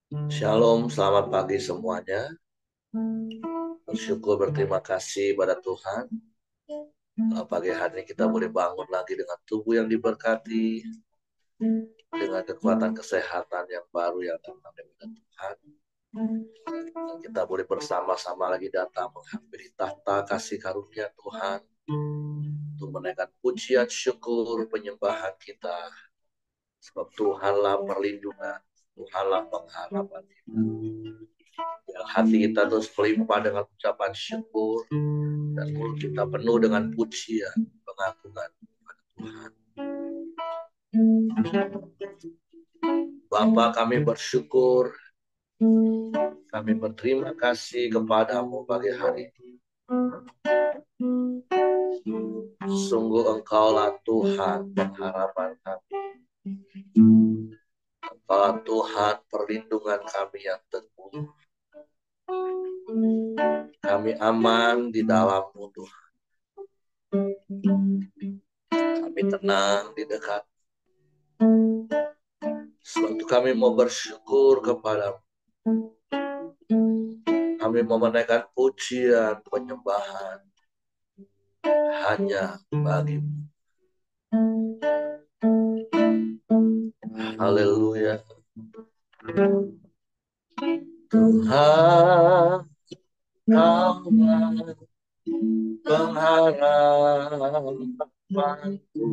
Shalom, selamat pagi semuanya. Bersyukur berterima kasih pada Tuhan. Pagi hari ini kita boleh bangun lagi dengan tubuh yang diberkati, dengan kekuatan kesehatan yang baru yang datang dari Tuhan. Dan kita boleh bersama-sama lagi datang menghampiri tahta kasih karunia Tuhan untuk menaikkan pujian, syukur, penyembahan kita. Sebab Tuhanlah perlindungan, Tuhanlah pengharapan kita. Yang hati kita terus melimpah dengan ucapan syukur dan mulut kita penuh dengan pujian, pengagungan kepada Tuhan. Bapa, kami bersyukur, kami berterima kasih kepadamu pagi hari ini. Sungguh Engkaulah Tuhan pengharapan kami. Engkaulah Tuhan perlindungan kami yang teguh. Kami aman di dalam-Mu Tuhan. Kami tenang di dekat. Sebab itu kami mau bersyukur kepada-Mu. Kami mau menaikkan pujian, penyembahan hanya bagi-Mu. Haleluya. Tuhan, Kaulah pengharapanku.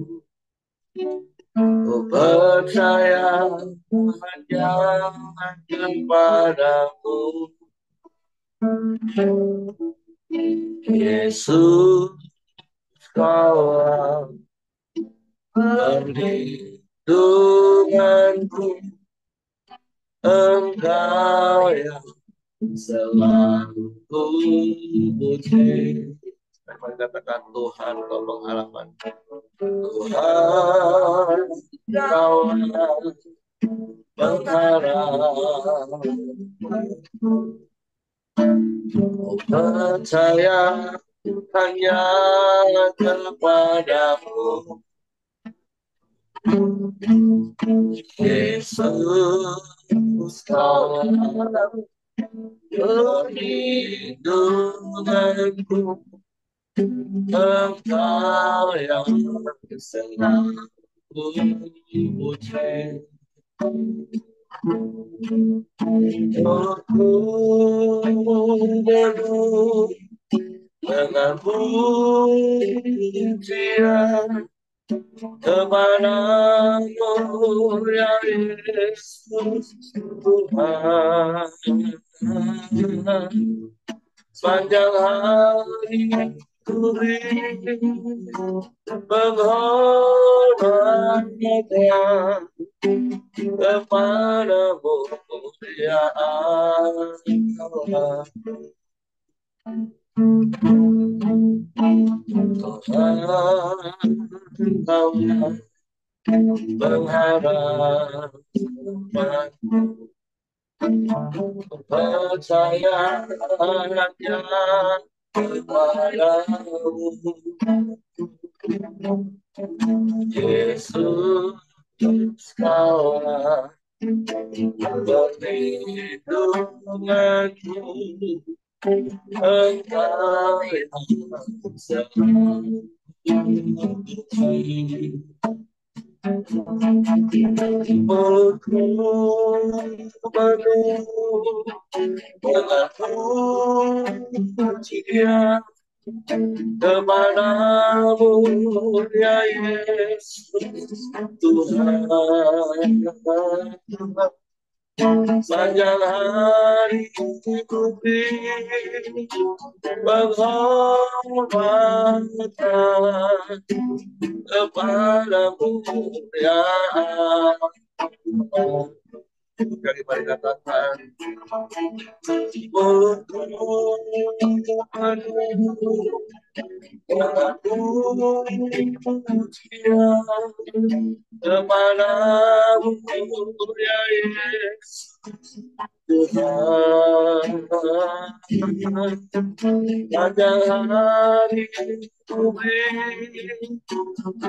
Ku percaya hanya kepadamu, Yesus. Kaulah perlindunganku, Engkau yang selalu puji. Mari katakan, Tuhan kau pengharapan. Tuhan kau pengharapan. Ku percaya hanya kepadamu, Yesus. Kau perlindunganku, Engkau yang selalu puji. Aku penuh dengan pujian kepadamu, ya Yesus Tuhan. Sepanjang hari ku menghormatnya kepadamu, ya Allah. Tuhan, Kaulah pengharapanku. Percaya hanya kepadamu, Yesus. Kaulah perlindunganku, Engkau yang selalu puji. Mulutku penuh dengan pujian kepadamu, ya Yesus Tuhan. Sepanjang hari ku menghormatkan kepadamu, ya Allah. Dari mari katakan, mulutku penuh dengan pujian kepadamu, ya Yesus Tuhan. Panjang hari ku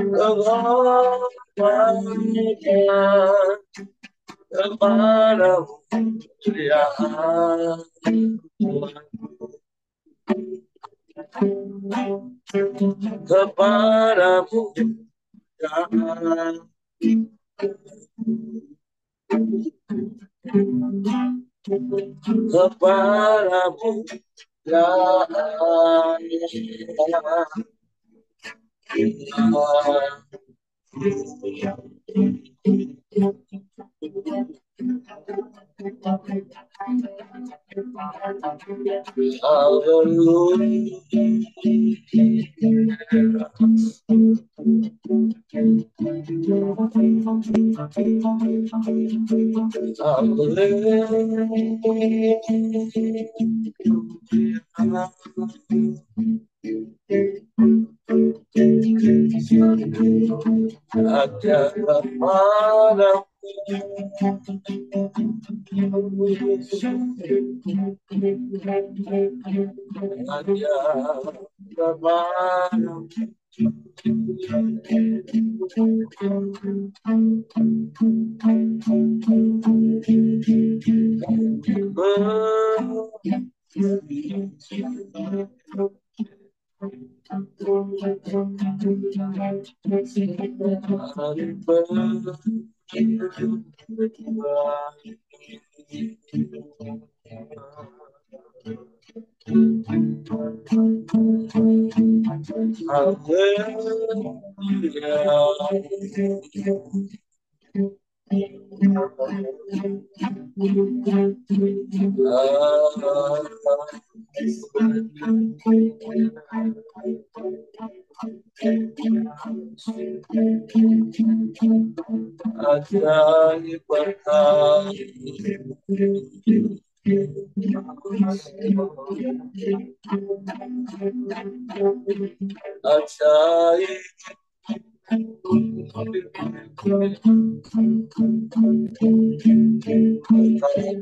menghormatkan kepadamu ya kepadamu ya kepadamu ya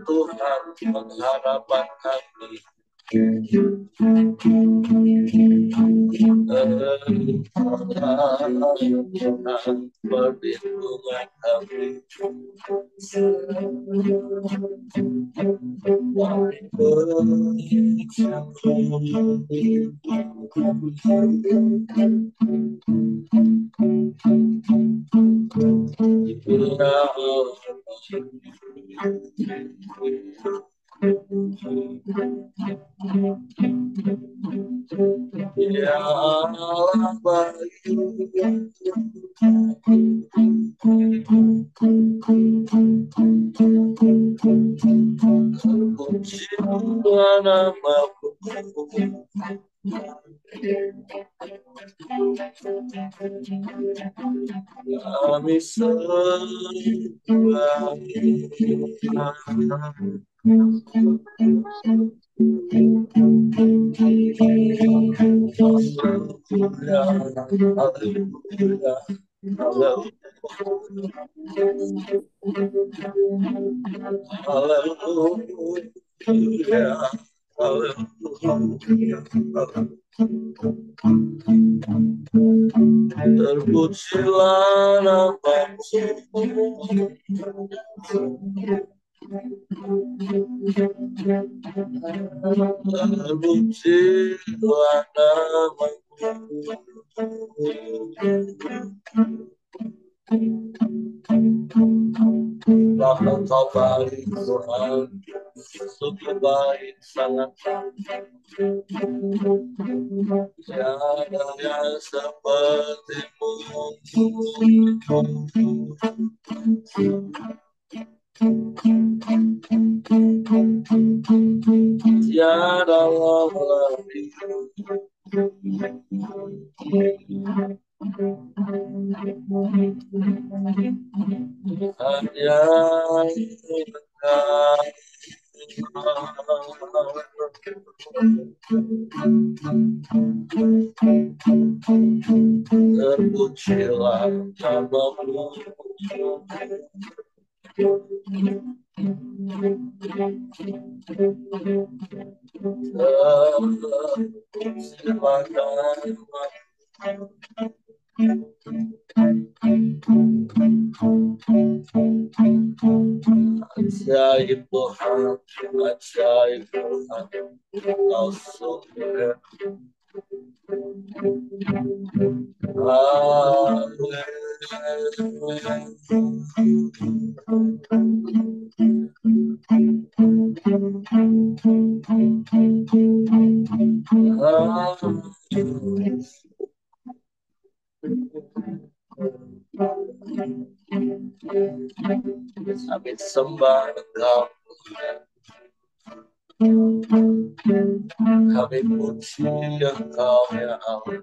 Tuhan pengharapan kami Tuhan perlindungan kami ya Allah baik terpuji namamu kami sembah terpujilah namamu terpujilah namamu bahwa kau baik Tuhan sungguh baik sangat tiada yang sepertimu tiada lagi hanya terpujilah namamu Ajaib Tuhan, ajaib Tuhan, Kau sungguh kami sembah Engkau, kami puji Engkau ya Allah.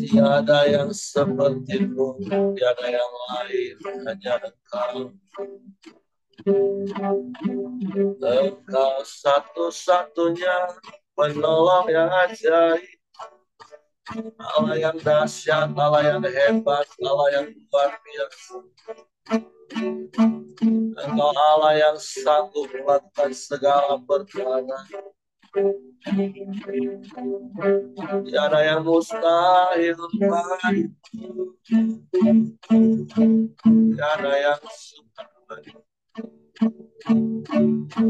Tiada yang seperti-Mu, tiada yang lain, hanya Engkau. Engkau satu-satunya penolong yang ajaib, Allah yang dahsyat, Allah yang hebat, Allah yang luar biasa. Engkau Allah yang sanggup melakukan segala perkara. Tiada yang mustahil bagimu, tiada yang sukar bagimu.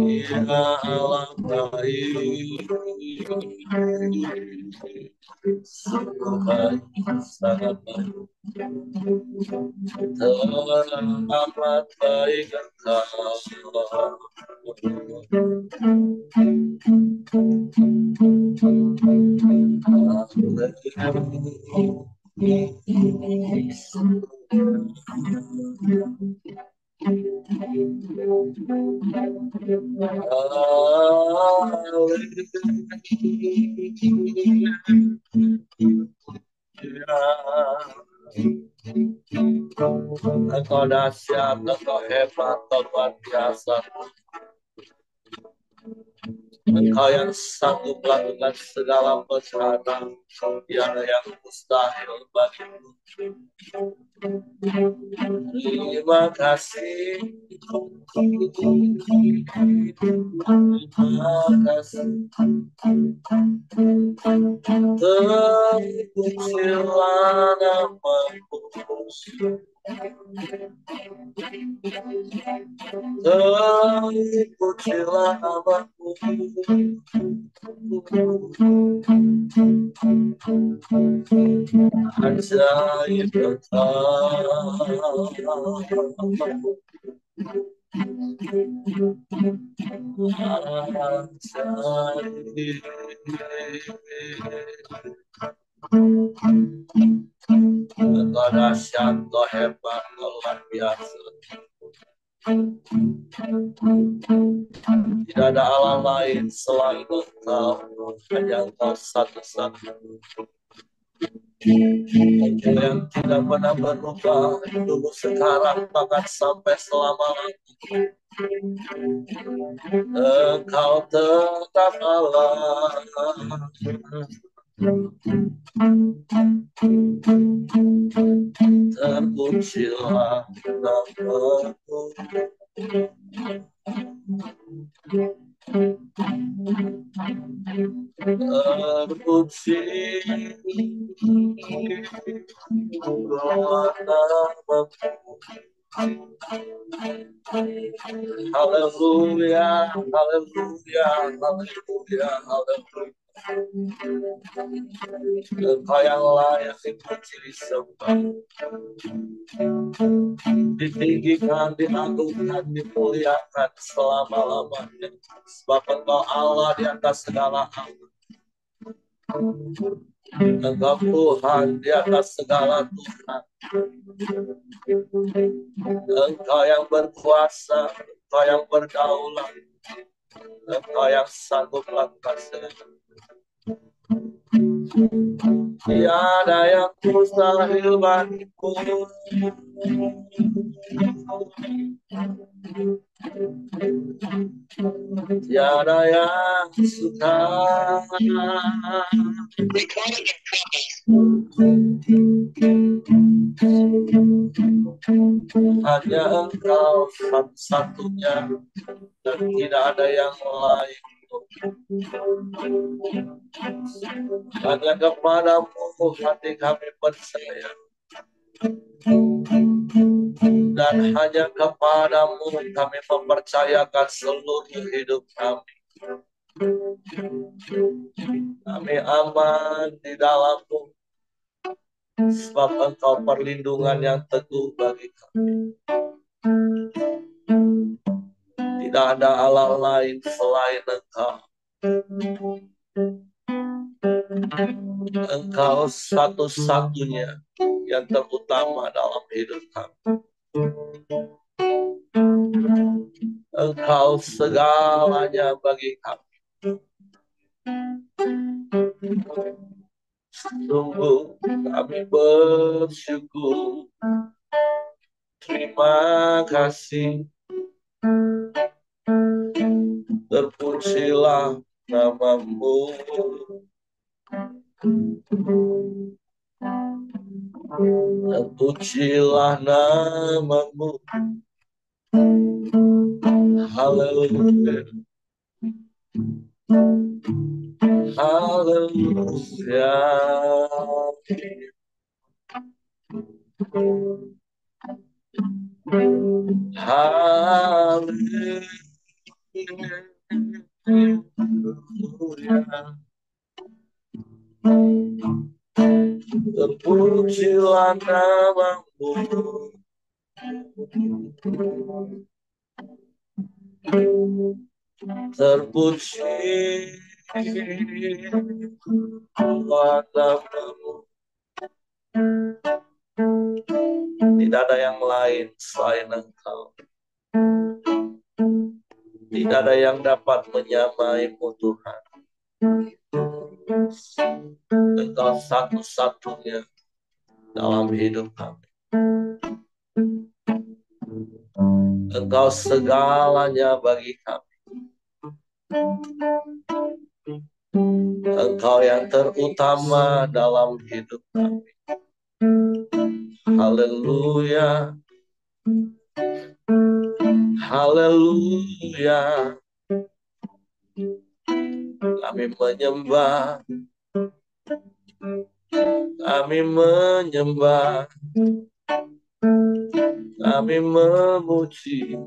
Ya Allah baik, sungguh baik, sangat baik, teramat baik Engkau. Engkau dahsyat, Engkau hebat, Engkau luar biasa. Engkau yang sanggup melakukan segala perkara, tiada yang mustahil bagimu. Terima kasih, terima kasih. Terpujilah nama-Mu, terpujilah nama-Mu. Ajaib Engkau, Engkau dahsyat, Engkau hebat, Engkau luar biasa. Tidak ada Allah lain selain Engkau, hanya Engkau satu-satunya. Engkau yang tidak pernah berubah, dulu sekarang bahkan sampai selama-lamanya. Engkau tetap Allah. Terpujilah nama-Mu. Terpuji nama-Mu. Haleluya, haleluya, haleluya, haleluya. Engkau yang layak dipuji, disembah, ditinggikan, diagungkan, dimuliakan selama-lamanya. Sebab Engkau Allah di atas segala Allah. Engkau Tuhan di atas segala Tuhan. Engkau yang berkuasa, Engkau yang berdaulat, Engkau yang sanggup melakukan segala. Tiada yang mustahil bagimu, tiada yang sukar. Hanya Engkau satu-satunya, dan tidak ada yang lain. Hanya kepadamu hati kami percaya, Dan hanya kepadamu kami mempercayakan seluruh hidup kami. Kami aman di dalam-Mu, sebab Engkau perlindungan yang teguh bagi kami. Tidak ada Allah lain selain Engkau. Engkau satu-satunya yang terutama dalam hidup kami. Engkau segalanya bagi kami. Sungguh kami bersyukur. Terima kasih. Terpujilah nama-Mu. Terpujilah nama-Mu. Haleluya. Haleluya. Haleluya. Terpujilah nama-Mu. Terpujilah nama-Mu. Tidak ada yang lain selain Engkau. Tidak ada yang dapat menyamai-Mu, Tuhan. Engkau satu-satunya dalam hidup kami. Engkau segalanya bagi kami. Engkau yang terutama dalam hidup kami. Haleluya. Haleluya. Kami menyembah. Kami menyembah. Kami memuji.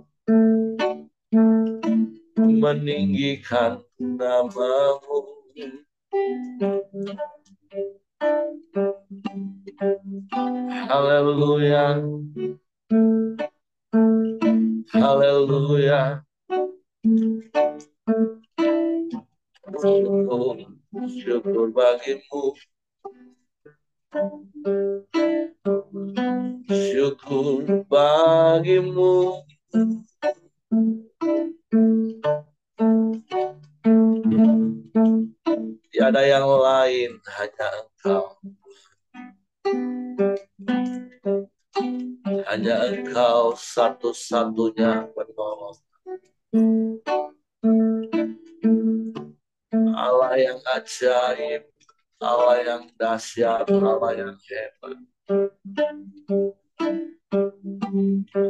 Meninggikan nama-Mu. Haleluya. Haleluya. Syukur, syukur bagi-Mu. Syukur bagi-Mu. Tiada yang lain, hanya Engkau. Hanya Engkau satu-satunya penolong. Allah yang ajaib, Allah yang dahsyat, Allah yang hebat.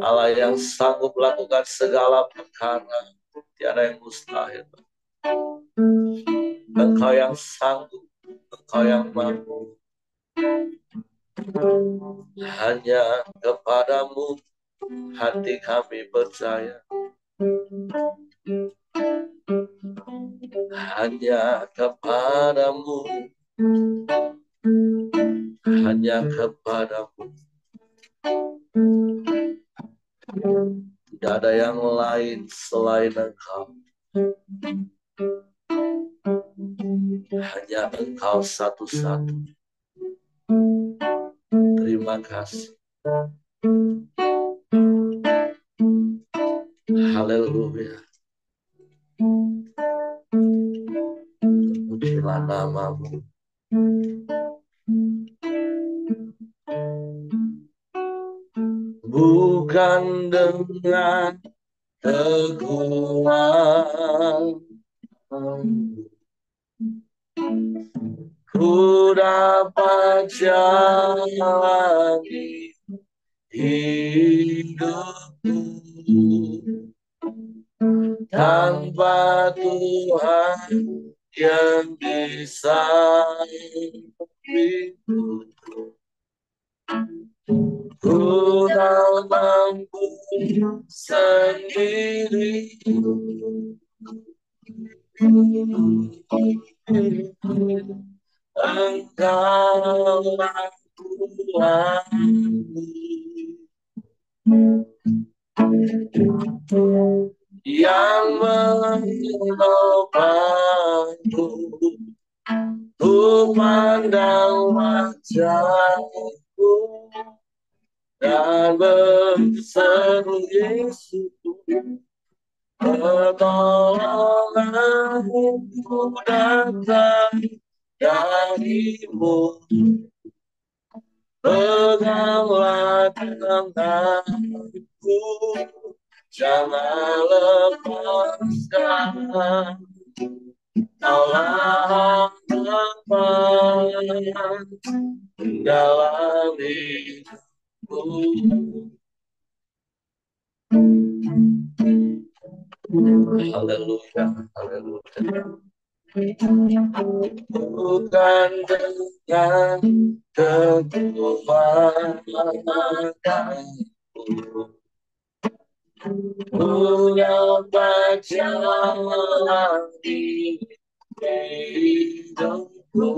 Allah yang sanggup melakukan segala perkara. Tiada yang mustahil. Engkau yang sanggup, Engkau yang mampu. Hanya kepadamu hati kami percaya. Hanya kepadamu. Hanya kepadamu. Tidak ada yang lain selain Engkau. Hanya Engkau satu-satu. Terima kasih. Haleluya. Terpujilah nama-Mu. Bukan dengan kekuatan ku dapat jalani hidupku, tanpa Tuhan yang bisa membimbingku. Ku tak mampu sendiri. Engkaulah Tuhan yang menopangku, ku pandang wajahmu dan berseru Yesus, pertolonganku datang darimu. Peganglah tanganku, jangan lepaskan. Kaulah harapan dalam hidupku. Haleluya, haleluya. Bukan dengan kekuatanku, punya jalan di hidupku.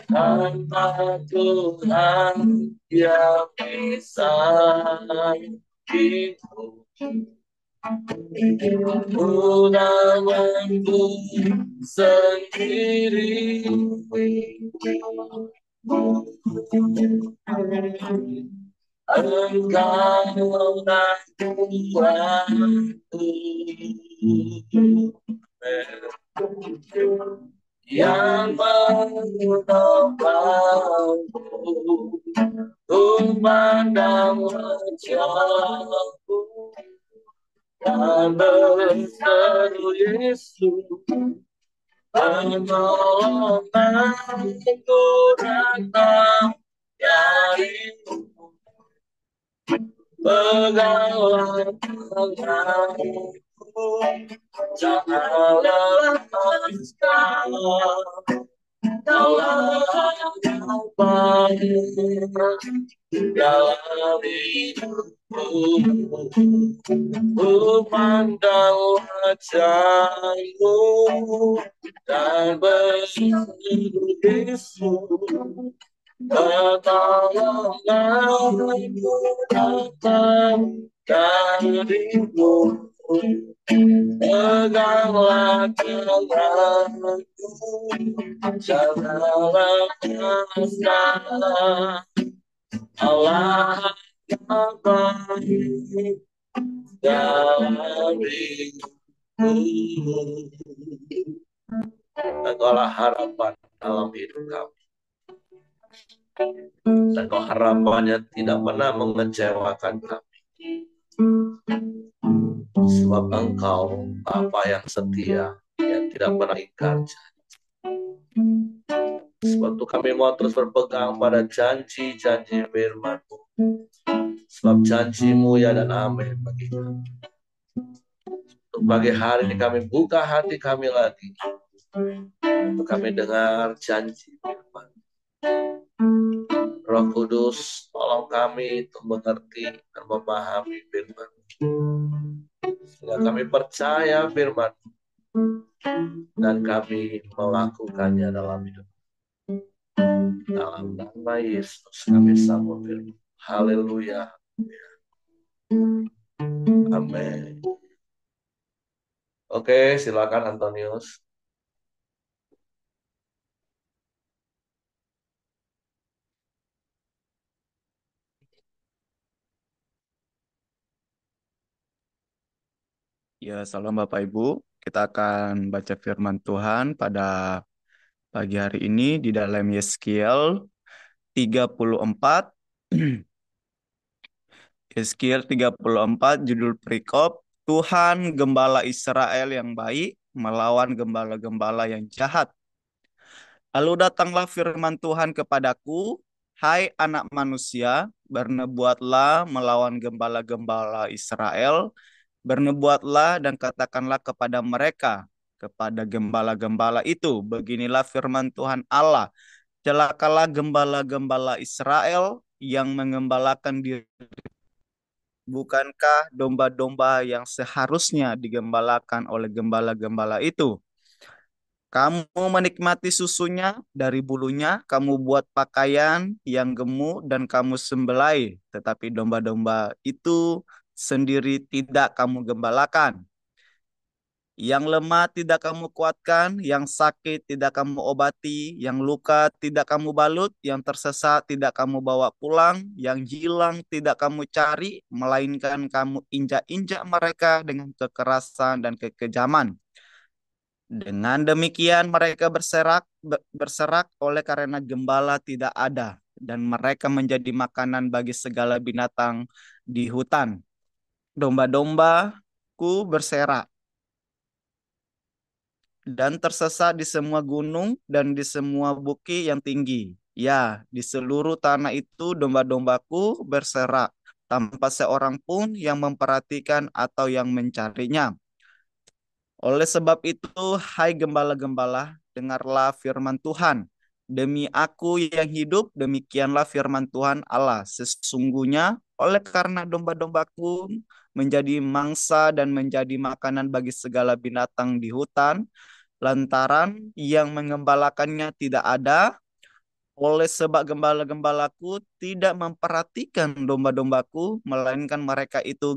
Tanpa Tuhan yang bisa hidup, undanganku sendiri. Engkaulah Tuhanku yang menopangku, ku pandang wajahmu dan berseru Yesus, pertolonganku datang darimu. Peganglah tanganku, jangan lepaskan. Kaulah harapan dalam hidupku. Ku pandang wajahmu dan berseru Yesus, pertolonganku datang darimu. Peganglah tanganku, jangan lepaskan. Allah baik dalam hidupku. Engkaulah harapan dalam hidup kami. Dan kau harapannya tidak pernah mengecewakan kami. Sebab Engkau Bapa yang setia, yang tidak pernah ingkar janji. Sebab itu kami mau terus berpegang pada janji-janji firman-Mu. Sebab janji-Mu ya dan amin bagi kami. Untuk pagi hari ini kami buka hati kami lagi, untuk kami dengar janji firman. Roh Kudus, tolong kami untuk mengerti dan memahami firman, sehingga kami percaya firman dan kami melakukannya dalam hidup. Dalam nama Yesus kami sambut firman. Haleluya. Amin. Oke, silakan Antonius. Ya, salam Bapak Ibu. Kita akan baca firman Tuhan pada pagi hari ini di dalam Yeskiel 34. Yeskiel 34 judul perikop, Tuhan Gembala Israel yang baik melawan gembala-gembala yang jahat. Lalu datanglah firman Tuhan kepadaku, hai anak manusia, bernubuatlah melawan gembala-gembala Israel, bernubuatlah dan katakanlah kepada mereka, kepada gembala-gembala itu, beginilah firman Tuhan Allah, celakalah gembala-gembala Israel yang mengembalakan diri Bukankah domba-domba yang seharusnya digembalakan oleh gembala-gembala itu? Kamu menikmati susunya dari bulunya, kamu buat pakaian yang gemuk dan kamu sembelai, tetapi domba-domba itu sendiri tidak kamu gembalakan. Yang lemah tidak kamu kuatkan, yang sakit tidak kamu obati, yang luka tidak kamu balut, yang tersesat tidak kamu bawa pulang, yang hilang tidak kamu cari, melainkan kamu injak-injak mereka dengan kekerasan dan kekejaman. Dengan demikian mereka berserak oleh karena gembala tidak ada, dan mereka menjadi makanan bagi segala binatang di hutan. Domba-dombaku berserak dan tersesat di semua gunung dan di semua bukit yang tinggi. Ya, di seluruh tanah itu domba-dombaku berserak, tanpa seorang pun yang memperhatikan atau yang mencarinya. Oleh sebab itu, hai gembala-gembala, dengarlah firman Tuhan. Demi aku yang hidup, demikianlah firman Tuhan Allah. Sesungguhnya, oleh karena domba-dombaku menjadi mangsa dan menjadi makanan bagi segala binatang di hutan, lantaran yang mengembalakannya tidak ada, oleh sebab gembala-gembalaku tidak memperhatikan domba-dombaku, melainkan mereka itu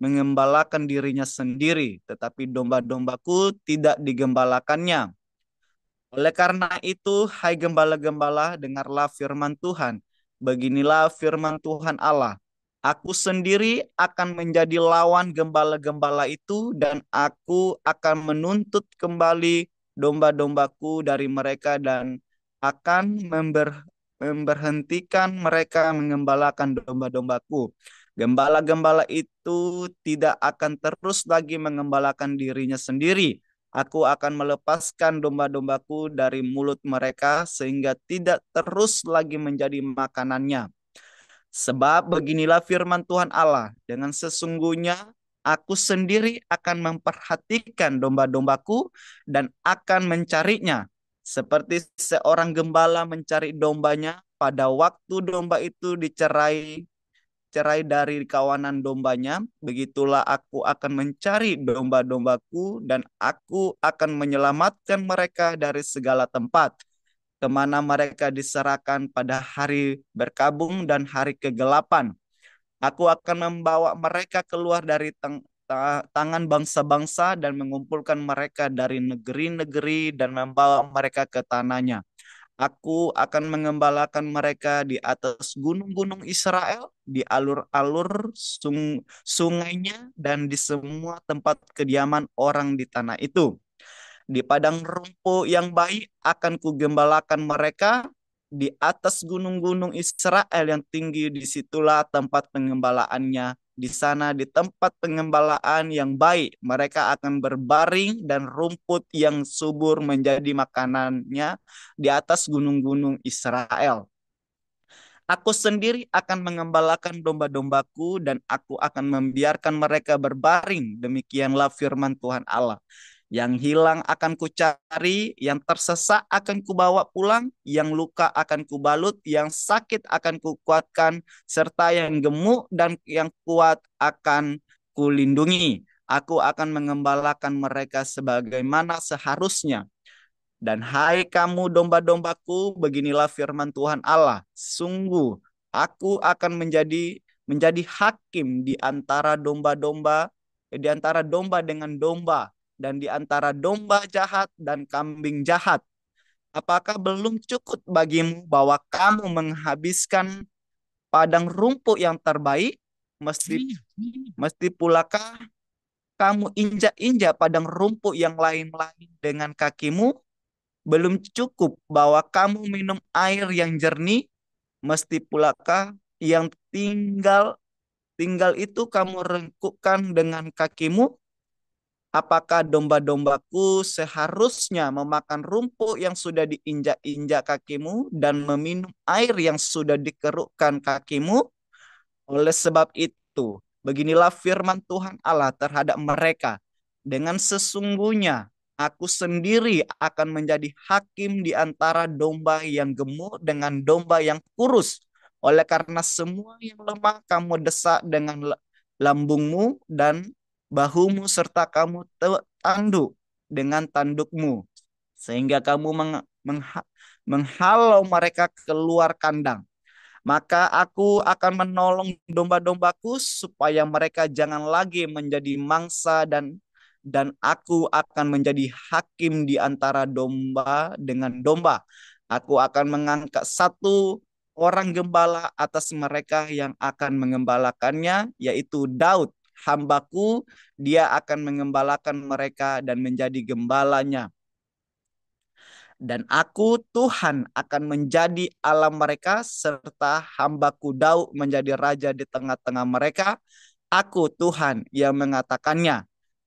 mengembalakan dirinya sendiri, tetapi domba-dombaku tidak digembalakannya. Oleh karena itu, hai gembala-gembala, dengarlah firman Tuhan. Beginilah firman Tuhan Allah. Aku sendiri akan menjadi lawan gembala-gembala itu dan aku akan menuntut kembali domba-dombaku dari mereka dan akan memberhentikan mereka mengembalakan domba-dombaku. Gembala-gembala itu tidak akan terus lagi mengembalakan dirinya sendiri. Aku akan melepaskan domba-dombaku dari mulut mereka sehingga tidak terus lagi menjadi makanannya. Sebab beginilah firman Tuhan Allah, dengan sesungguhnya aku sendiri akan memperhatikan domba-dombaku dan akan mencarinya. Seperti seorang gembala mencari dombanya pada waktu domba itu cerai dari kawanan dombanya, begitulah aku akan mencari domba-dombaku dan aku akan menyelamatkan mereka dari segala tempat kemana mereka diserahkan pada hari berkabung dan hari kegelapan. Aku akan membawa mereka keluar dari tangan bangsa-bangsa dan mengumpulkan mereka dari negeri-negeri dan membawa mereka ke tanahnya. Aku akan mengembalakan mereka di atas gunung-gunung Israel, di alur-alur sungainya, dan di semua tempat kediaman orang di tanah itu. Di padang rumput yang baik akan kugembalakan mereka, di atas gunung-gunung Israel yang tinggi, disitulah tempat pengembalaannya. Di sana di tempat pengembalaan yang baik, mereka akan berbaring dan rumput yang subur menjadi makanannya di atas gunung-gunung Israel. Aku sendiri akan mengembalakan domba-dombaku dan aku akan membiarkan mereka berbaring. Demikianlah firman Tuhan Allah. Yang hilang akan kucari, yang tersesat akan kubawa pulang, yang luka akan kubalut, yang sakit akan kukuatkan, serta yang gemuk dan yang kuat akan kulindungi. Aku akan mengembalakan mereka sebagaimana seharusnya. Dan hai kamu domba-dombaku, beginilah firman Tuhan Allah. Sungguh, aku akan menjadi hakim di antara domba-domba, di antara domba dengan domba, dan di antara domba jahat dan kambing jahat. Apakah belum cukup bagimu bahwa kamu menghabiskan padang rumput yang terbaik? Mesti mesti pulakah kamu injak-injak padang rumput yang lain-lain dengan kakimu? Belum cukup bahwa kamu minum air yang jernih, mesti pulakah yang tinggal tinggal itu kamu rengkukkan dengan kakimu? Apakah domba-dombaku seharusnya memakan rumput yang sudah diinjak-injak kakimu dan meminum air yang sudah dikerukkan kakimu? Oleh sebab itu, beginilah firman Tuhan Allah terhadap mereka. Dengan sesungguhnya, aku sendiri akan menjadi hakim di antara domba yang gemuk dengan domba yang kurus. Oleh karena semua yang lemah kamu desak dengan lambungmu dan bahumu serta kamu tanduk dengan tandukmu sehingga kamu menghalau mereka keluar kandang. Maka aku akan menolong domba-dombaku supaya mereka jangan lagi menjadi mangsa dan aku akan menjadi hakim di antara domba dengan domba. Aku akan mengangkat satu orang gembala atas mereka yang akan mengembalakannya, yaitu Daud, hambaku. Dia akan mengembalakan mereka dan menjadi gembalanya. Dan aku Tuhan akan menjadi Allah mereka serta hambaku Daud menjadi raja di tengah-tengah mereka. Aku Tuhan yang mengatakannya.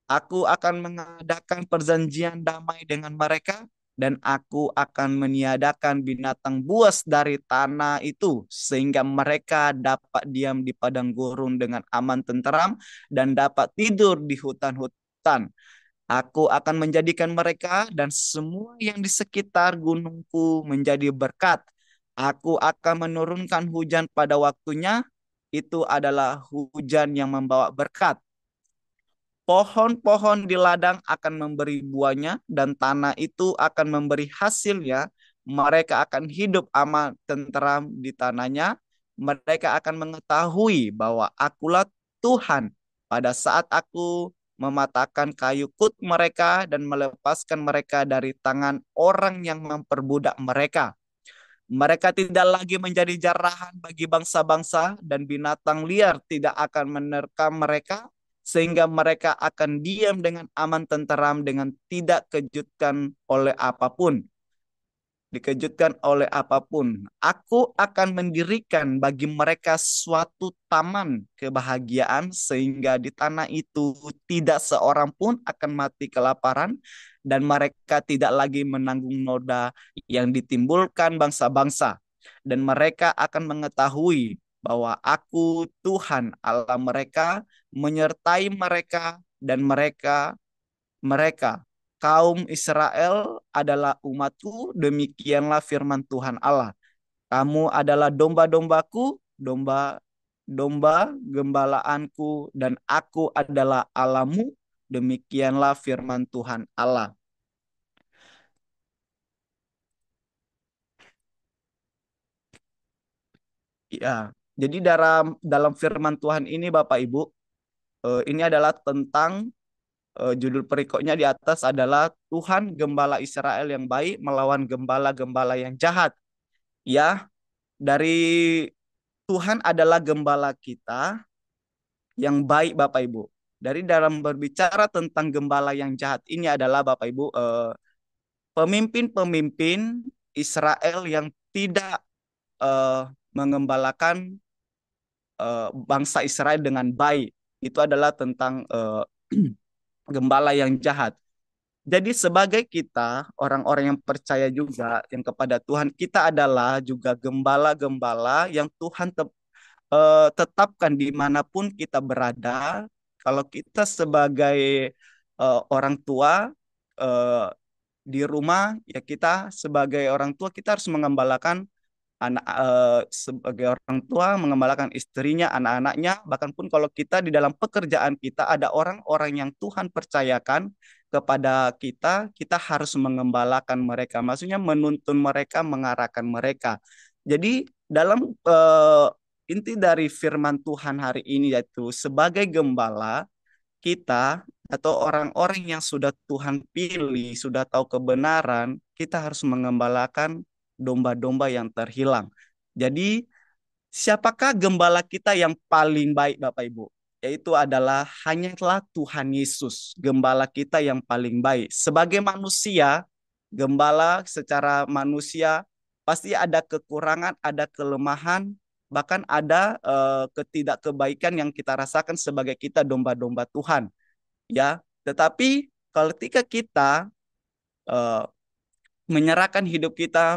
Aku akan mengadakan perjanjian damai dengan mereka dan aku akan meniadakan binatang buas dari tanah itu sehingga mereka dapat diam di padang gurun dengan aman tenteram dan dapat tidur di hutan-hutan. Aku akan menjadikan mereka dan semua yang di sekitar gunungku menjadi berkat. Aku akan menurunkan hujan pada waktunya. Itu adalah hujan yang membawa berkat. Pohon-pohon di ladang akan memberi buahnya dan tanah itu akan memberi hasilnya. Mereka akan hidup aman tenteram di tanahnya. Mereka akan mengetahui bahwa akulah Tuhan pada saat aku mematahkan kayu kut mereka dan melepaskan mereka dari tangan orang yang memperbudak mereka. Mereka tidak lagi menjadi jarahan bagi bangsa-bangsa dan binatang liar tidak akan menerkam mereka sehingga mereka akan diam dengan aman tenteram dengan tidak kejutkan oleh apapun dikejutkan oleh apapun. Aku akan mendirikan bagi mereka suatu taman kebahagiaan sehingga di tanah itu tidak seorang pun akan mati kelaparan dan mereka tidak lagi menanggung noda yang ditimbulkan bangsa-bangsa. Dan mereka akan mengetahui bahwa aku Tuhan Allah mereka menyertai mereka dan mereka kaum Israel adalah umatku, demikianlah firman Tuhan Allah. Kamu adalah domba-dombaku, domba gembalaanku, dan aku adalah Allahmu, demikianlah firman Tuhan Allah. Ya, jadi dalam firman Tuhan ini Bapak Ibu, ini adalah tentang judul perikopnya di atas adalah Tuhan Gembala Israel yang baik melawan gembala-gembala yang jahat. Ya, dari Tuhan adalah gembala kita yang baik Bapak Ibu. Dari dalam berbicara tentang gembala yang jahat ini adalah Bapak Ibu pemimpin-pemimpin Israel yang tidak eh, mengembalakan bangsa Israel dengan baik. Itu adalah tentang gembala yang jahat. Jadi sebagai kita orang-orang yang percaya juga yang kepada Tuhan, kita adalah juga gembala-gembala yang Tuhan tetapkan dimanapun kita berada. Kalau kita sebagai orang tua eh, di rumah, ya kita sebagai orang tua kita harus mengembalakan sebagai orang tua mengembalakan istrinya, anak-anaknya, bahkan pun kalau kita di dalam pekerjaan kita ada orang-orang yang Tuhan percayakan kepada kita, kita harus mengembalakan mereka. Maksudnya menuntun mereka, mengarahkan mereka. Jadi dalam inti dari firman Tuhan hari ini yaitu sebagai gembala kita atau orang-orang yang sudah Tuhan pilih, sudah tahu kebenaran, kita harus mengembalakan domba-domba yang terhilang. Jadi, siapakah gembala kita yang paling baik, Bapak Ibu? Yaitu adalah hanyalah Tuhan Yesus, gembala kita yang paling baik. Sebagai manusia, gembala secara manusia pasti ada kekurangan, ada kelemahan, bahkan ada ketidakkebaikan yang kita rasakan sebagai kita domba-domba Tuhan, ya. Tetapi ketika kita eh, menyerahkan hidup kita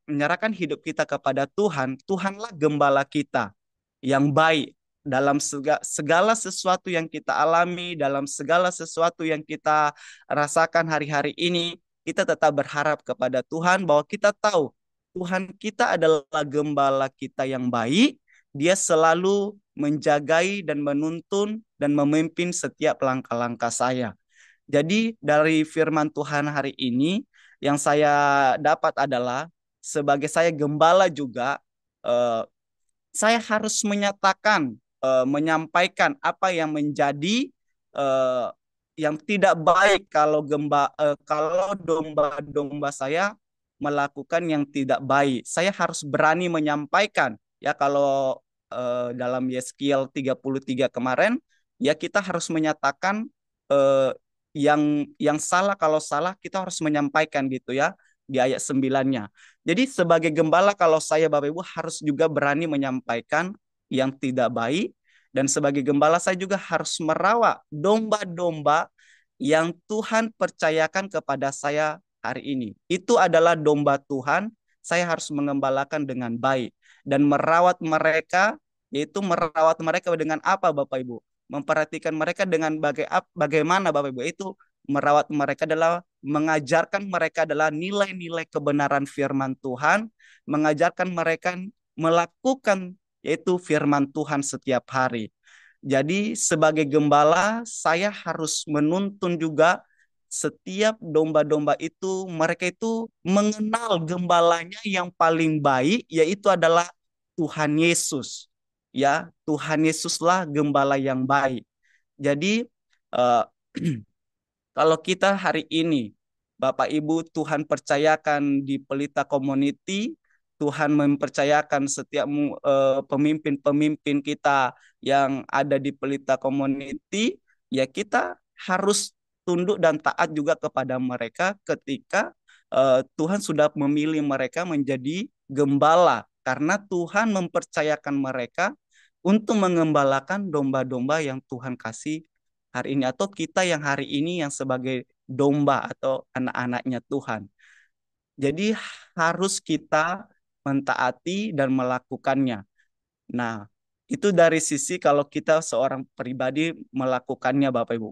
menyerahkan hidup kita kepada Tuhan, Tuhanlah gembala kita yang baik dalam segala sesuatu yang kita alami, dalam segala sesuatu yang kita rasakan hari-hari ini, kita tetap berharap kepada Tuhan bahwa kita tahu Tuhan kita adalah gembala kita yang baik. Dia selalu menjagai dan menuntun dan memimpin setiap langkah-langkah saya. Jadi dari firman Tuhan hari ini yang saya dapat adalah sebagai saya gembala juga, eh, saya harus menyatakan, menyampaikan apa yang menjadi, eh, yang tidak baik kalau domba-domba saya melakukan yang tidak baik. Saya harus berani menyampaikan ya kalau dalam Yeskiel 33 kemarin ya kita harus menyatakan eh, yang salah, kalau salah kita harus menyampaikan gitu ya di ayat 9-nya. Jadi sebagai gembala kalau saya Bapak Ibu harus juga berani menyampaikan yang tidak baik, dan sebagai gembala saya juga harus merawat domba-domba yang Tuhan percayakan kepada saya hari ini. Itu adalah domba Tuhan, saya harus mengembalakan dengan baik dan merawat mereka, yaitu merawat mereka dengan apa Bapak Ibu? Memperhatikan mereka dengan bagaimana Bapak Ibu? Itu merawat mereka adalah mengajarkan mereka adalah nilai-nilai kebenaran firman Tuhan, mengajarkan mereka melakukan yaitu firman Tuhan setiap hari. Jadi sebagai gembala saya harus menuntun juga setiap domba-domba itu, mereka itu mengenal gembalanya yang paling baik yaitu adalah Tuhan Yesus. Ya, Tuhan Yesuslah gembala yang baik. Jadi eh, kalau kita hari ini, Bapak Ibu, Tuhan percayakan di Pelita Community, Tuhan mempercayakan setiap pemimpin-pemimpin kita yang ada di Pelita Community, ya kita harus tunduk dan taat juga kepada mereka ketika Tuhan sudah memilih mereka menjadi gembala, karena Tuhan mempercayakan mereka untuk mengembalakan domba-domba yang Tuhan kasih hari ini, atau kita yang hari ini yang sebagai domba atau anak-anaknya Tuhan. Jadi harus kita mentaati dan melakukannya. Nah, itu dari sisi kalau kita seorang pribadi melakukannya Bapak Ibu.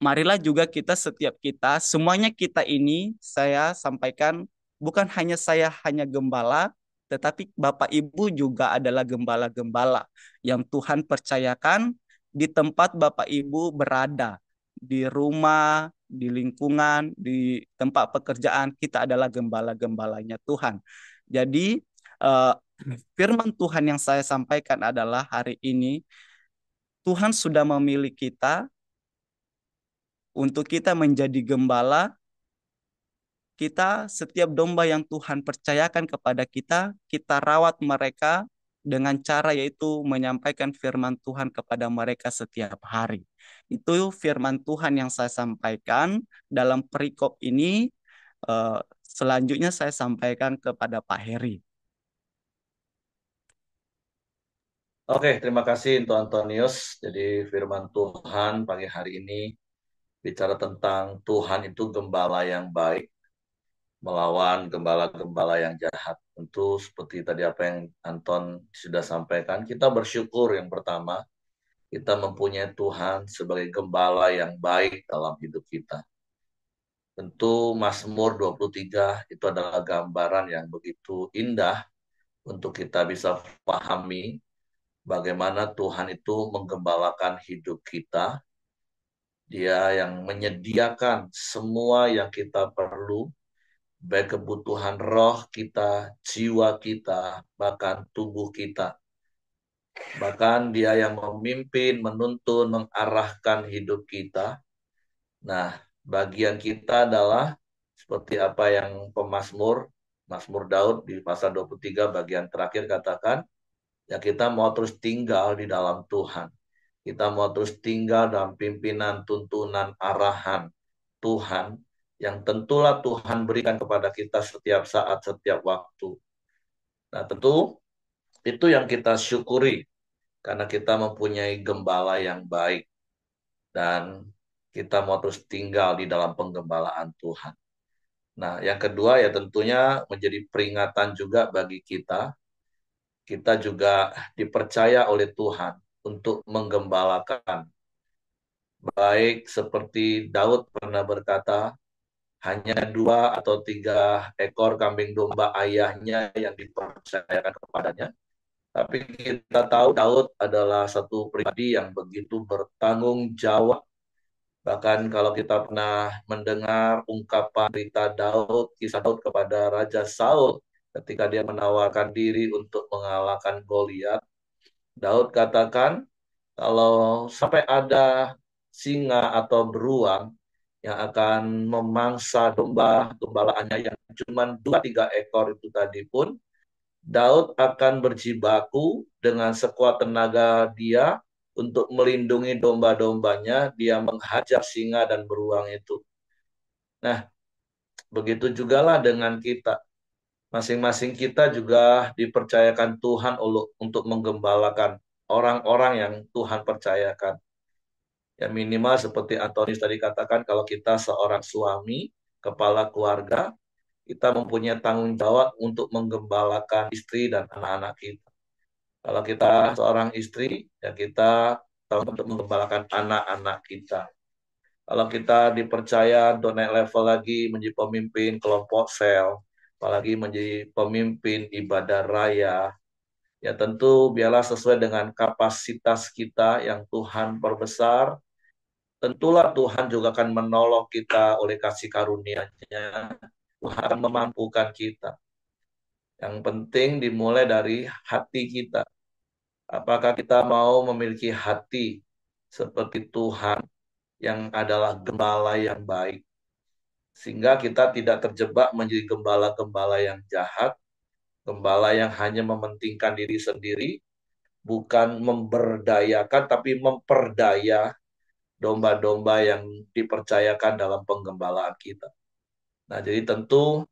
Marilah juga kita setiap kita, semuanya kita ini saya sampaikan bukan hanya saya hanya gembala, tetapi Bapak Ibu juga adalah gembala-gembala yang Tuhan percayakan di tempat Bapak Ibu berada, di rumah, di lingkungan, di tempat pekerjaan, kita adalah gembala-gembalanya Tuhan. Jadi eh, firman Tuhan yang saya sampaikan adalah hari ini Tuhan sudah memilih kita untuk kita menjadi gembala. Kita setiap domba yang Tuhan percayakan kepada kita, kita rawat mereka dengan cara yaitu menyampaikan firman Tuhan kepada mereka setiap hari. Itu firman Tuhan yang saya sampaikan dalam perikop ini. Selanjutnya saya sampaikan kepada Pak Heri. Oke, terima kasih Untuk Antonius. Jadi firman Tuhan pagi hari ini bicara tentang Tuhan itu gembala yang baik melawan gembala-gembala yang jahat. Tentu seperti tadi apa yang Anton sudah sampaikan, kita bersyukur yang pertama kita mempunyai Tuhan sebagai gembala yang baik dalam hidup kita. Tentu Mazmur 23 itu adalah gambaran yang begitu indah untuk kita bisa pahami bagaimana Tuhan itu menggembalakan hidup kita. Dia yang menyediakan semua yang kita perlu, baik kebutuhan roh kita, jiwa kita, bahkan tubuh kita. Bahkan dia yang memimpin, menuntun, mengarahkan hidup kita. Nah, bagian kita adalah seperti apa yang Mazmur Daud di pasal 23 bagian terakhir katakan, ya kita mau terus tinggal di dalam Tuhan. Kita mau terus tinggal dalam pimpinan, tuntunan, arahan Tuhan yang tentulah Tuhan berikan kepada kita setiap saat, setiap waktu. Nah, tentu itu yang kita syukuri karena kita mempunyai gembala yang baik dan kita mau terus tinggal di dalam penggembalaan Tuhan. Nah, yang kedua ya tentunya menjadi peringatan juga bagi kita. Kita juga dipercaya oleh Tuhan untuk menggembalakan. Baik seperti Daud pernah berkata, hanya 2 atau 3 ekor kambing domba ayahnya yang dipercayakan kepadanya. Tapi kita tahu Daud adalah satu pribadi yang begitu bertanggung jawab. Bahkan kalau kita pernah mendengar ungkapan berita Daud, kisah Daud kepada Raja Saul ketika dia menawarkan diri untuk mengalahkan Goliat, Daud katakan, kalau sampai ada singa atau beruang yang akan memangsa gembalaannya yang cuma 2 3 ekor itu tadi pun, Daud akan berjibaku dengan sekuat tenaga dia untuk melindungi domba-dombanya, dia menghajar singa dan beruang itu. Nah, begitu jugalah dengan kita. Masing-masing kita juga dipercayakan Tuhan untuk menggembalakan orang-orang yang Tuhan percayakan. Ya minimal seperti Antonius tadi katakan, kalau kita seorang suami, kepala keluarga, kita mempunyai tanggung jawab untuk menggembalakan istri dan anak-anak kita. Kalau kita seorang istri, ya kita tahu untuk menggembalakan anak-anak kita. Kalau kita dipercaya untuk naik level lagi menjadi pemimpin kelompok sel, apalagi menjadi pemimpin ibadah raya, ya tentu biarlah sesuai dengan kapasitas kita yang Tuhan perbesar. Tentulah Tuhan juga akan menolong kita oleh kasih karunia-Nya. Tuhan akan memampukan kita. Yang penting dimulai dari hati kita. Apakah kita mau memiliki hati seperti Tuhan yang adalah gembala yang baik, sehingga kita tidak terjebak menjadi gembala-gembala yang jahat, gembala yang hanya mementingkan diri sendiri, bukan memberdayakan tapi memperdaya domba-domba yang dipercayakan dalam penggembalaan kita. Nah, jadi tentu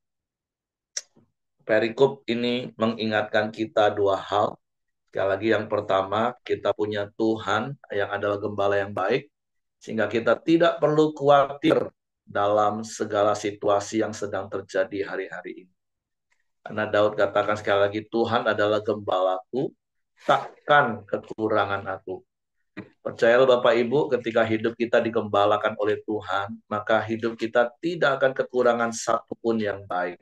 perikop ini mengingatkan kita 2 hal. Sekali lagi yang pertama, kita punya Tuhan yang adalah gembala yang baik, sehingga kita tidak perlu khawatir dalam segala situasi yang sedang terjadi hari-hari ini. Karena Daud katakan sekali lagi, Tuhan adalah gembalaku, takkan kekurangan aku. Percayalah Bapak Ibu, ketika hidup kita digembalakan oleh Tuhan, maka hidup kita tidak akan kekurangan satupun yang baik.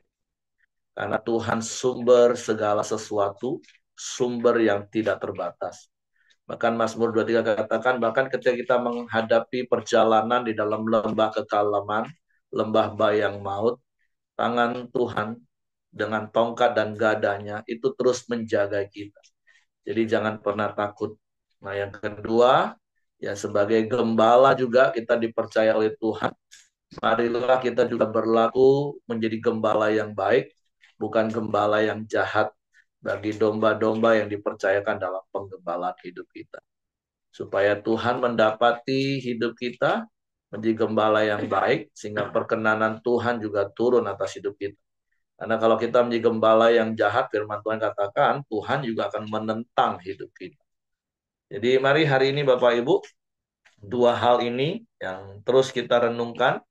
Karena Tuhan sumber segala sesuatu, sumber yang tidak terbatas. Bahkan Mazmur 23 katakan, bahkan ketika kita menghadapi perjalanan di dalam lembah kekalaman, lembah bayang maut, tangan Tuhan dengan tongkat dan gadanya itu terus menjaga kita. Jadi jangan pernah takut. Nah yang kedua, ya sebagai gembala juga kita dipercaya oleh Tuhan. Marilah kita juga berlaku menjadi gembala yang baik, bukan gembala yang jahat bagi domba-domba yang dipercayakan dalam penggembalaan hidup kita. Supaya Tuhan mendapati hidup kita menjadi gembala yang baik, sehingga perkenanan Tuhan juga turun atas hidup kita. Karena kalau kita menjadi gembala yang jahat, firman Tuhan katakan, Tuhan juga akan menentang hidup kita. Jadi mari hari ini Bapak Ibu, 2 hal ini yang terus kita renungkan,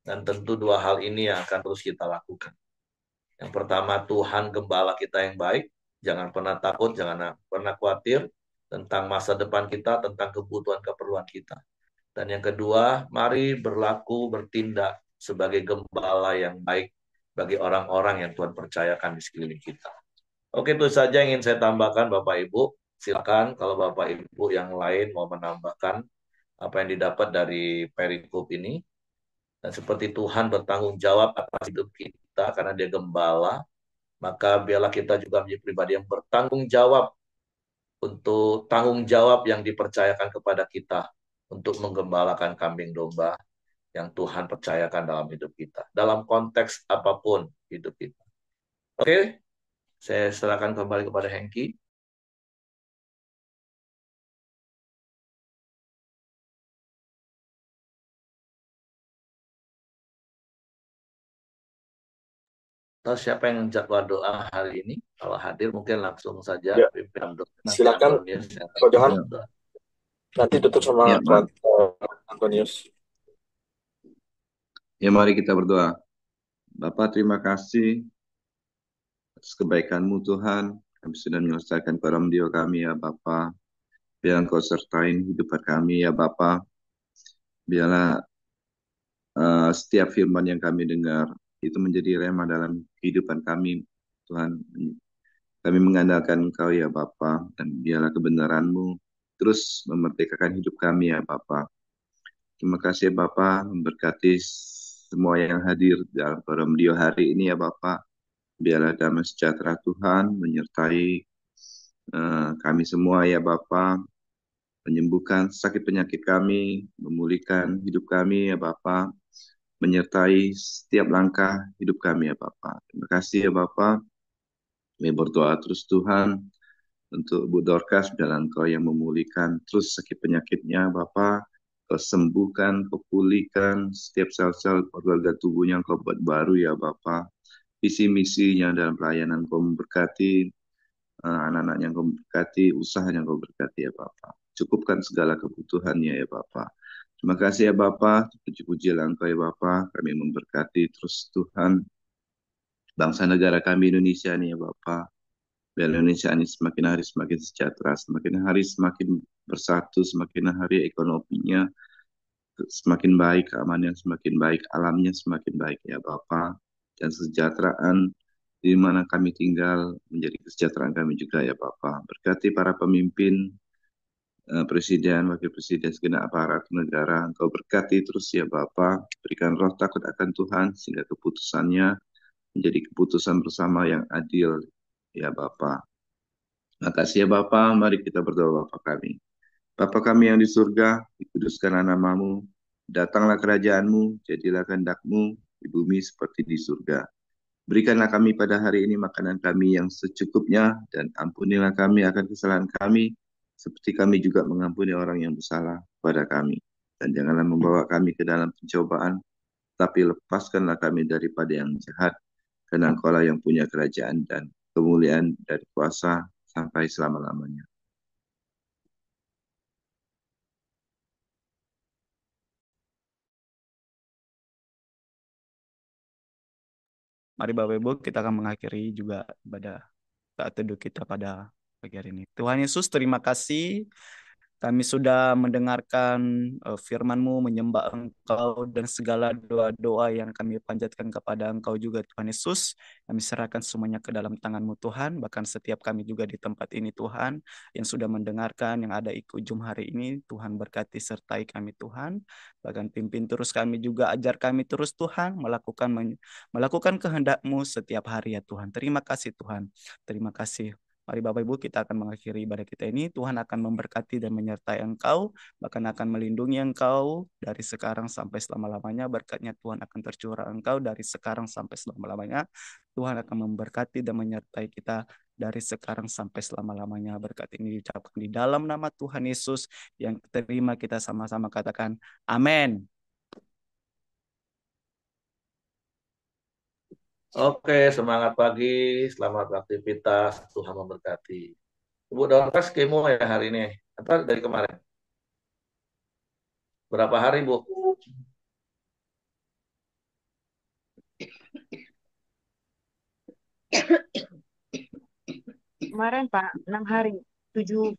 dan tentu 2 hal ini yang akan terus kita lakukan. Yang pertama, Tuhan gembala kita yang baik. Jangan pernah takut, jangan pernah khawatir tentang masa depan kita, tentang kebutuhan keperluan kita. Dan yang kedua, mari berlaku, bertindak sebagai gembala yang baik bagi orang-orang yang Tuhan percayakan di sekeliling kita. Oke, itu saja yang ingin saya tambahkan Bapak Ibu. Silakan kalau Bapak Ibu yang lain mau menambahkan apa yang didapat dari perikop ini. Dan seperti Tuhan bertanggung jawab atas hidup kita karena dia gembala, maka biarlah kita juga menjadi pribadi yang bertanggung jawab untuk tanggung jawab yang dipercayakan kepada kita untuk menggembalakan kambing domba yang Tuhan percayakan dalam hidup kita. Dalam konteks apapun hidup kita. Oke, saya serahkan kembali kepada Hengki. Tahu siapa yang jadwal doa hari ini? Kalau hadir mungkin langsung saja Ya, pimpinan doa. Nanti silakan Antonius yang Pak Johan. doa. Nanti tutup sama Ya, Pak. Antonius. Ya, mari kita berdoa. Bapak, terima kasih atas kebaikan-Mu Tuhan. Kami sudah menyelesaikan program dia kami ya Bapak. Biar Engkau sertain hidup kami ya Bapak. Biarlah setiap firman yang kami dengar itu menjadi rema dalam kehidupan kami, Tuhan. Kami mengandalkan Engkau ya Bapa, dan biarlah kebenaran-Mu terus memerdekakan hidup kami ya Bapa. Terima kasih ya Bapa, memberkati semua yang hadir dalam forum Dio hari ini ya Bapa. Biarlah damai sejahtera Tuhan menyertai kami semua ya Bapa, menyembuhkan sakit penyakit kami, memulihkan hidup kami ya Bapa, menyertai setiap langkah hidup kami ya Bapa. Terima kasih ya Bapa. Kami berdoa terus Tuhan untuk Bu Dorcas, biarlah Engkau yang memulihkan terus sakit penyakitnya Bapa. Kau sembuhkan, kau pulihkan setiap sel-sel organ tubuhnya, Engkau buat baru ya Bapa. Visi misinya dalam pelayanan Kau memberkati, anak-anak yang Kau berkati, usaha yang Kau berkati ya Bapa. Cukupkan segala kebutuhannya ya Bapa. Terima kasih ya Bapa, puji-pujilah Engkau ya Bapa. Kami memberkati terus Tuhan bangsa negara kami Indonesia nih ya Bapa. Biar Indonesia ini semakin hari semakin sejahtera, semakin hari semakin bersatu, semakin hari ekonominya semakin baik, keamanannya semakin baik, alamnya semakin baik ya Bapa. Dan kesejahteraan di mana kami tinggal menjadi kesejahteraan kami juga ya Bapa. Berkati para pemimpin, presiden, wakil presiden, segenap aparat negara. Engkau berkati terus ya Bapa. Berikan roh takut akan Tuhan sehingga keputusannya menjadi keputusan bersama yang adil ya Bapa. Makasih ya Bapa, mari kita berdoa Bapa kami. Bapa kami yang di surga, dikuduskanlah namamu, datanglah kerajaanmu, jadilah kehendak-Mu di bumi seperti di surga. Berikanlah kami pada hari ini makanan kami yang secukupnya, dan ampunilah kami akan kesalahan kami, seperti kami juga mengampuni orang yang bersalah kepada kami. Dan janganlah membawa kami ke dalam pencobaan, tapi lepaskanlah kami daripada yang jahat, karena Engkau-lah yang punya kerajaan dan kemuliaan dan kuasa sampai selama-lamanya. Mari Bapak Ibu, kita akan mengakhiri juga ibadah saat teduh kita pada pagi hari ini. Tuhan Yesus, terima kasih kami sudah mendengarkan firman-Mu, menyembah Engkau, dan segala doa-doa yang kami panjatkan kepada Engkau juga Tuhan Yesus. Kami serahkan semuanya ke dalam tangan-Mu Tuhan, bahkan setiap kami juga di tempat ini Tuhan, yang sudah mendengarkan, yang ada ikut ujung hari ini, Tuhan berkati sertai kami Tuhan. Bahkan pimpin terus kami juga, ajar kami terus Tuhan, melakukan kehendak-Mu setiap hari ya Tuhan. Terima kasih Tuhan, terima kasih. Mari Bapak Ibu, kita akan mengakhiri ibadah kita ini. Tuhan akan memberkati dan menyertai Engkau, bahkan akan melindungi Engkau dari sekarang sampai selama-lamanya. Berkatnya Tuhan akan tercurah Engkau dari sekarang sampai selama-lamanya. Tuhan akan memberkati dan menyertai kita dari sekarang sampai selama-lamanya. Berkat ini diucapkan di dalam nama Tuhan Yesus yang terima, kita sama-sama katakan amin. Oke, semangat pagi, selamat beraktivitas, Tuhan memberkati. Ibu Dorcas kemo ya hari ini, atau dari kemarin? Berapa hari, Bu? Kemarin Pak, 6 hari, 7